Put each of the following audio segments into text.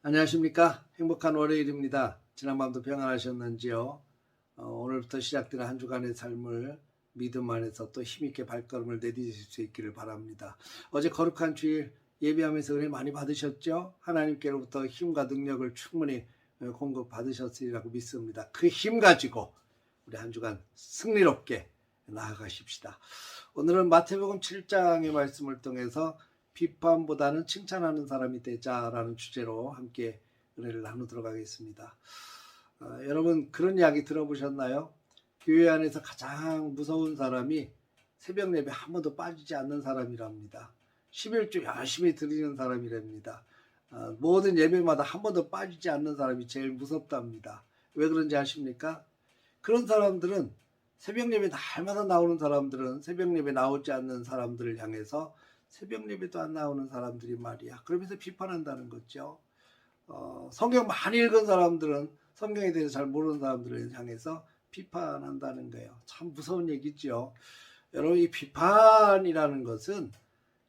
안녕하십니까. 행복한 월요일입니다. 지난밤도 평안하셨는지요? 오늘부터 시작되는 한 주간의 삶을 믿음 안에서 또 힘있게 발걸음을 내디딜 수 있기를 바랍니다. 어제 거룩한 주일 예배하면서 은혜 많이 받으셨죠? 하나님께로부터 힘과 능력을 충분히 공급받으셨으리라고 믿습니다. 그 힘 가지고 우리 한 주간 승리롭게 나아가십시다. 오늘은 마태복음 7장의 말씀을 통해서 비판보다는 칭찬하는 사람이 되자라는 주제로 함께 은혜를 나누도록 하겠습니다. 여러분 그런 이야기 들어보셨나요? 교회 안에서 가장 무서운 사람이 새벽 예배 한 번도 빠지지 않는 사람이랍니다. 11주 열심히 드리는 사람이랍니다. 모든 예배마다 한 번도 빠지지 않는 사람이 제일 무섭답니다. 왜 그런지 아십니까? 그런 사람들은 새벽 예배 날마다 나오는 사람들은 새벽 예배 나오지 않는 사람들을 향해서 새벽 예배도 안 나오는 사람들이 말이야. 그러면서 비판한다는 거죠. 성경 많이 읽은 사람들은 성경에 대해서 잘 모르는 사람들을 향해서 비판한다는 거예요. 참 무서운 얘기죠. 여러분 이 비판이라는 것은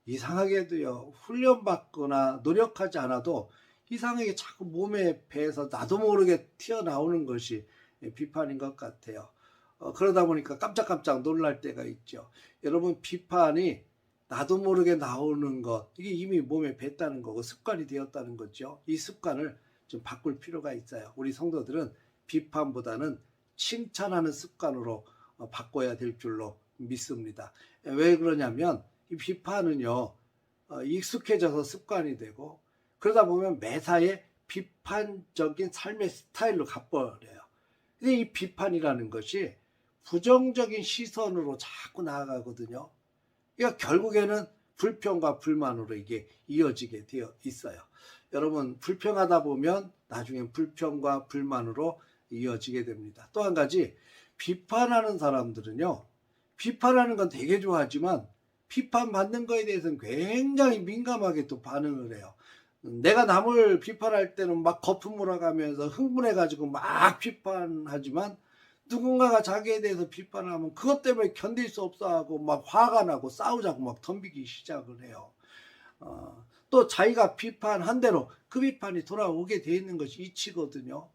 이상하게도요. 훈련받거나 노력하지 않아도 이상하게 자꾸 몸에 배에서 나도 모르게 튀어나오는 것이 비판인 것 같아요. 그러다 보니까 깜짝깜짝 놀랄 때가 있죠. 여러분 비판이 나도 모르게 나오는 것, 이게 이미 몸에 뱄다는 거고 습관이 되었다는 거죠. 이 습관을 좀 바꿀 필요가 있어요. 우리 성도들은 비판보다는 칭찬하는 습관으로 바꿔야 될 줄로 믿습니다. 왜 그러냐면 이 비판은요 익숙해져서 습관이 되고 그러다 보면 매사에 비판적인 삶의 스타일로 가버려요. 근데 이 비판이라는 것이 부정적인 시선으로 자꾸 나아가거든요. 그러니까 결국에는 불평과 불만으로 이게 이어지게 되어 있어요. 여러분 불평하다 보면 나중엔 불평과 불만으로 이어지게 됩니다. 또 한 가지 비판하는 사람들은요. 비판하는 건 되게 좋아하지만 비판받는 거에 대해서는 굉장히 민감하게 또 반응을 해요. 내가 남을 비판할 때는 막 거품 몰아가면서 흥분해가지고 막 비판하지만 누군가가 자기에 대해서 비판을 하면 그것 때문에 견딜 수 없어 하고 막 화가 나고 싸우자고 막 덤비기 시작을 해요. 또 자기가 비판한 대로 그 비판이 돌아오게 돼 있는 것이 이치거든요.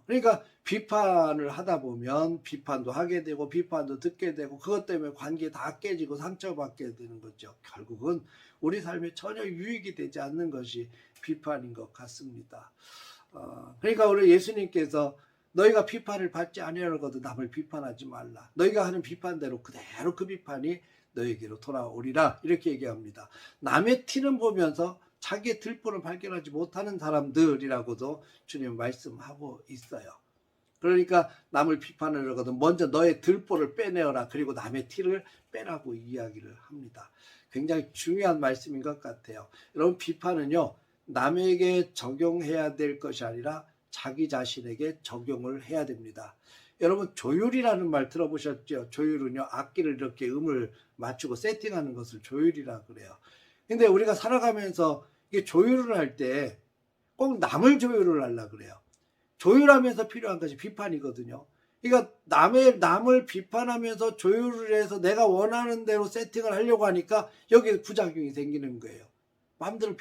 그러니까 비판을 하다 보면 비판도 하게 되고 비판도 듣게 되고 그것 때문에 관계 다 깨지고 상처받게 되는 거죠. 결국은 우리 삶에 전혀 유익이 되지 않는 것이 비판인 것 같습니다. 그러니까 우리 예수님께서 너희가 비판을 받지 아니하려거든 남을 비판하지 말라. 너희가 하는 비판대로 그대로 그 비판이 너에게로 돌아오리라 이렇게 얘기합니다. 남의 티는 보면서 자기의 들보를 발견하지 못하는 사람들이라고도 주님 말씀하고 있어요. 그러니까 남을 비판을 하거든 먼저 너의 들보를 빼내어라. 그리고 남의 티를 빼라고 이야기를 합니다. 굉장히 중요한 말씀인 것 같아요. 여러분 비판은요. 남에게 적용해야 될 것이 아니라 자기 자신에게 적용을 해야 됩니다. 여러분 조율이라는 말 들어보셨죠? 조율은요. 악기를 이렇게 음을 맞추고 세팅하는 것을 조율이라 그래요. 근데 우리가 살아가면서 이게 조율을 할 때 꼭 남을 조율을 하려고 그래요. 조율하면서 필요한 것이 비판이거든요. 그러니까 남을 비판하면서 조율을 해서 내가 원하는 대로 세팅을 하려고 하니까 여기에 부작용이 생기는 거예요. 마음대로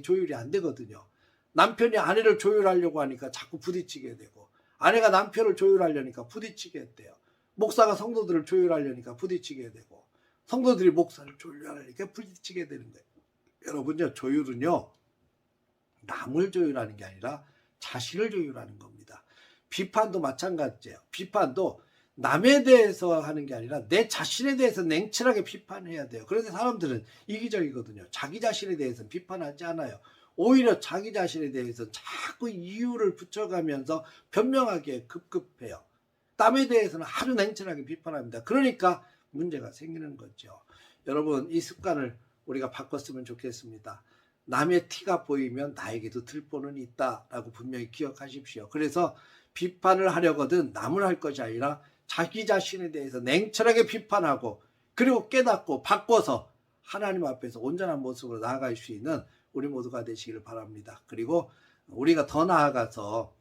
조율이 안 되거든요. 남편이 아내를 조율하려고 하니까 자꾸 부딪히게 되고 아내가 남편을 조율하려니까 부딪히게 돼요. 목사가 성도들을 조율하려니까 부딪히게 되고 성도들이 목사를 조율하려니까 부딪히게 되는 거예요. 여러분요 조율은요 남을 조율하는 게 아니라 자신을 조율하는 겁니다. 비판도 마찬가지예요. 비판도 남에 대해서 하는 게 아니라 내 자신에 대해서 냉철하게 비판해야 돼요. 그런데 사람들은 이기적이거든요. 자기 자신에 대해서는 비판하지 않아요. 오히려 자기 자신에 대해서 자꾸 이유를 붙여가면서 변명하기에 급급해요. 남에 대해서는 아주 냉철하게 비판합니다. 그러니까 문제가 생기는 거죠. 여러분 이 습관을 우리가 바꿨으면 좋겠습니다. 남의 티가 보이면 나에게도 들보는 있다라고 분명히 기억하십시오. 그래서 비판을 하려거든 남을 할 것이 아니라 자기 자신에 대해서 냉철하게 비판하고 그리고 깨닫고 바꿔서 하나님 앞에서 온전한 모습으로 나아갈 수 있는 우리 모두가 되시기를 바랍니다. 그리고 우리가 더 나아가서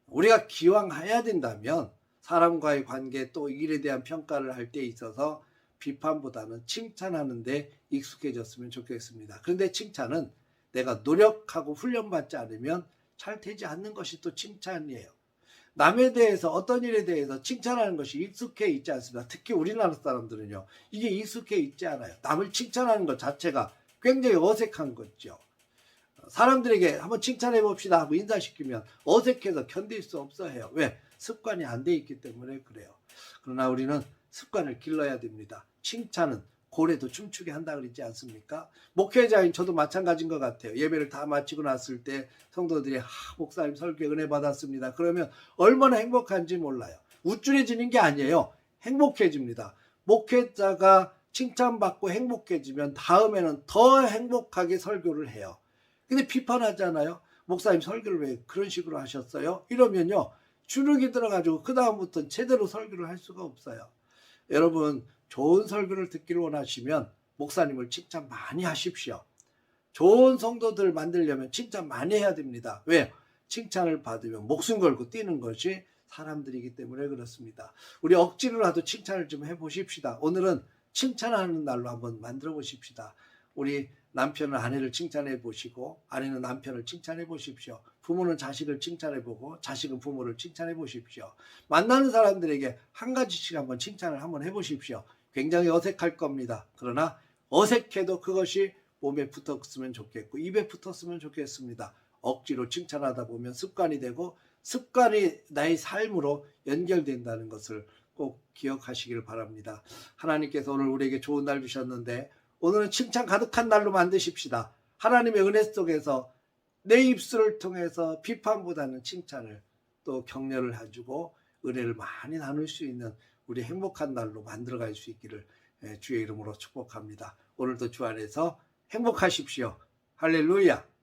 우리가 기왕 해야 된다면 사람과의 관계 또 일에 대한 평가를 할 때 있어서 비판보다는 칭찬하는 데 익숙해졌으면 좋겠습니다. 그런데 칭찬은 내가 노력하고 훈련받지 않으면 잘 되지 않는 것이 또 칭찬이에요. 남에 대해서 어떤 일에 대해서 칭찬하는 것이 익숙해 있지 않습니다. 특히 우리나라 사람들은요. 이게 익숙해 있지 않아요. 남을 칭찬하는 것 자체가 굉장히 어색한 거죠. 사람들에게 한번 칭찬해 봅시다 하고 인사시키면 어색해서 견딜 수 없어 해요. 왜? 습관이 안 돼 있기 때문에 그래요. 그러나 우리는 습관을 길러야 됩니다. 칭찬은 고래도 춤추게 한다 그러지 않습니까? 목회자인 저도 마찬가지인 것 같아요. 예배를 다 마치고 났을 때 성도들이 목사님 설교 은혜 받았습니다. 그러면 얼마나 행복한지 몰라요. 우쭐해지는 게 아니에요. 행복해집니다. 목회자가 칭찬받고 행복해지면 다음에는 더 행복하게 설교를 해요. 근데 비판하잖아요. 목사님 설교를 왜 그런 식으로 하셨어요? 이러면요. 주눅이 들어가지고 그 다음부터는 제대로 설교를 할 수가 없어요. 여러분 좋은 설교를 듣기를 원하시면 목사님을 칭찬 많이 하십시오. 좋은 성도들 만들려면 칭찬 많이 해야 됩니다. 왜? 칭찬을 받으면 목숨 걸고 뛰는 것이 사람들이기 때문에 그렇습니다. 우리 억지로라도 칭찬을 좀 해보십시다. 오늘은 칭찬하는 날로 한번 만들어 보십시다. 우리 남편은 아내를 칭찬해 보시고 아내는 남편을 칭찬해 보십시오. 부모는 자식을 칭찬해 보고 자식은 부모를 칭찬해 보십시오. 만나는 사람들에게 한 가지씩 한번 칭찬을 한번 해 보십시오. 굉장히 어색할 겁니다. 그러나 어색해도 그것이 몸에 붙었으면 좋겠고 입에 붙었으면 좋겠습니다. 억지로 칭찬하다 보면 습관이 되고 습관이 나의 삶으로 연결된다는 것을 꼭 기억하시길 바랍니다. 하나님께서 오늘 우리에게 좋은 날 주셨는데 오늘은 칭찬 가득한 날로 만드십시다. 하나님의 은혜 속에서 내 입술을 통해서 비판보다는 칭찬을 또 격려를 해주고 은혜를 많이 나눌 수 있는 우리 행복한 날로 만들어갈 수 있기를 주의 이름으로 축복합니다. 오늘도 주 안에서 행복하십시오. 할렐루야.